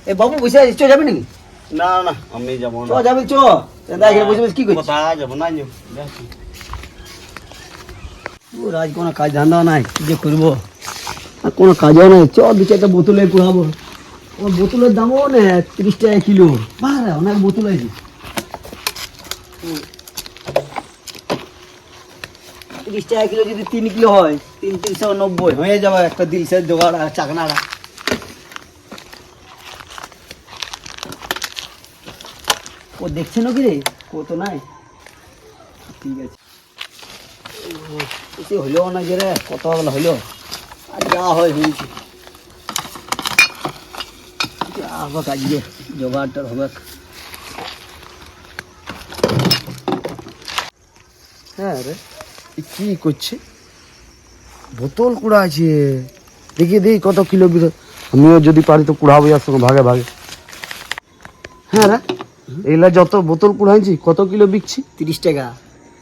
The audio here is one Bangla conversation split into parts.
এ বাবু বসে আছিস, চ যাবি নাকি? না না আমি যাবো চ না। যাবি, চ। দেখ এখানে বসে বসে কি করছিস? কোথায় যাবো না যাবো। ওর আজ কোনো কাজ ধান্দা নাই, কি যে করবো, আর কোনো কাজও নাই। চ দু চারটা বোতলে কুড়াবো। ওর বোতলের দামও না 30 টাকা কিলো। বাহ, অনেক বোতল আছে। 30 টাকা কিলো যদি 3 কিলো হয়, 390 হয়ে যাবে একটা দিলসের জোগাড় আর চাকনাটা। ও দেখছে নাকি রে? কত নাই? ঠিক আছে, এসে হইলেও না যে রে, কত বেলা হইলো, আর যা হয় হয়েছে। আবার কাজে জোগাড়টার হবে। হ্যাঁ রে, এ কি করছে? বোতল কুড়া আছে, দেখি দেখি কত কিলো বিরো। আমিও যদি পারি তো কুড়াবো ইয়ার সঙ্গে ভাগে ভাগে। হ্যাঁ রে, এইগুলা যত বোতল কুড়াইছি কত কিলো বিকছি? 30 টাকা।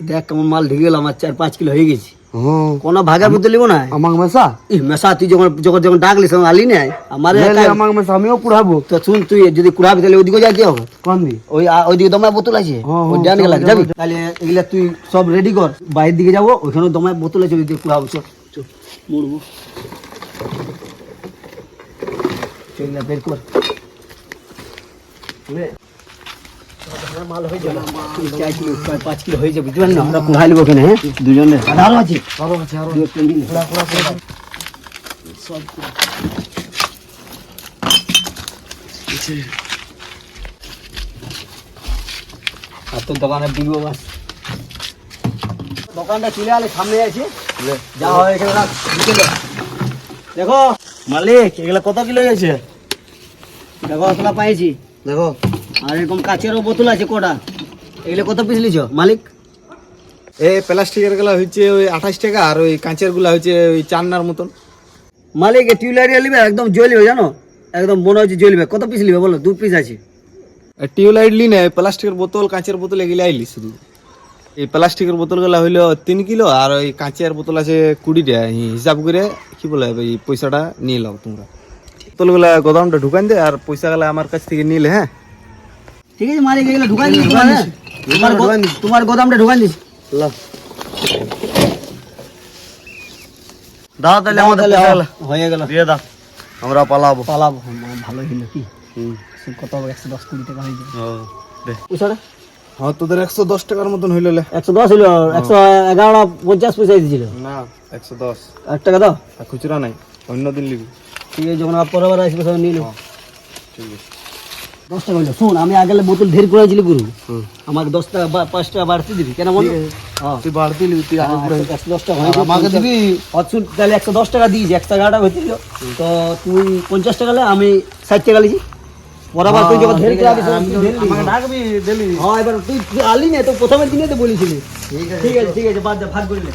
দেখ কেমন মাল ঢেকে গেল, আমার 4-5 কিলো হয়ে গেছে। হ্যাঁ, কোনো ভাগা বোতল লিব না। আমাকে মেশা মেশা তুই যখন যখন যখন ডাকলিস আমি আলি নাই আমার। আমাকে মেশা, আমিও কুড়াবো। তো শুন, তুই যদি কুড়াবি তাহলে ওইদিকে যাইতে হবে। কোন দি? ওইদিকে দমায় বোতল আছে, হ্যাঁ, ওই ডান গেলা যাবি। তাহলে এগুলা তুই সব রেডি কর, বাইরের দিকে যাবো, ওইখানে দমায় বোতল আছে, ওইদিকে কুড়াবো। চল চল, মুড়বো। চল না, বের কর। মাল হয়ে যাবে, 4 কিলো 5 কিলো হয়ে যাবে, বুঝলেন না? আমরা কুড়াই নেবো ওখানে। হ্যাঁ, দুজনে আরো আছে, আরো আছে, আরো দুই তিন দিন। সব আর তোর দোকানে বিলবো বাস। দোকানটা চলে আলে সামনে আছে, যা হয় এখানে রাখ। দেখো মালিক, এগুলা কত কিলো হয়েছে দেখো, এগুলা পাইছি দেখো। আর এরকম কাচেরও বোতল আছে কটা, এগুলো কত পিস লিছ মালিক? এই প্লাস্টিকের গুলা হচ্ছে ওই 28 টাকা, আর ওই কাঁচের গুলা হচ্ছে ওই চান্নার মতন। মালিক এই টিউবলাইট নিবে, একদম জ্বলবে জানো, একদম মনে হচ্ছে জ্বলবে। কত পিস নিবে বলো? 2 পিস আছে। টিউবলাইট লি না, প্লাস্টিকের বোতল কাঁচের বোতল এগুলো আইলি শুধু। এই প্লাস্টিকের বোতল গুলা হইলো 3 কিলো, আর ওই কাঁচের বোতল আছে 20 টাকা। হিসাব করে কি বলে এই পয়সাটা নিয়ে নাও তোমরা। বোতল গুলা গোদামটা ঢুকান দে, আর পয়সা গুলা আমার কাছ থেকে নিলে। হ্যাঁ ঠিক আছে মালিক, এগুলো ঢুকাই দিচ্ছি। তোমার গোদামটা ঢুকাই দিচ্ছি। দাও তাহলে আমাদের পয়সা গুলা হয়ে গেল, দিয়ে দাও, আমরা পালাবো। পালাবো। ভালো হইলো কি, কত হবে? 110-20 টাকা হয়ে যাবে পয়সাটা। হ্যাঁ, তোদের 110 টাকার মতন হইলো। 110 হইলো, 111.50 পয়সা দিয়েছিল। না 110 1 টাকা দাও। আর খুচরা নাই, অন্য দিন লিবি। ঠিক আছে, যখন পরের আসবে সব নিয়ে নেবো। ঠিক আছে। 10 টাকা হইলো। শোন, আমি আগে বোতল ঢের করেছিলি গুরু, আমাকে 10 টাকা 5 টাকা বাড়তি দিবি কেন বল? তুই বাড়তি লিবি, তুই আগে পুরো 110 টাকা হয়ে আমাকে দিবি। শুন, তাহলে 110 টাকা দিয়েছি, 111টা হয়েছিল। তো তুই 50 টাকা লে, আমি 60 টাকা লিছি। বরাবর তুই যখন ঢের করে আছিস আমাকে ডাকবি দিলি। হ্যাঁ, এবার তুই আলি না তো, প্রথমের দিনে তো বলেছিলি। ঠিক আছে, ঠিক আছে, বাদ দে, ভাগ করে নে।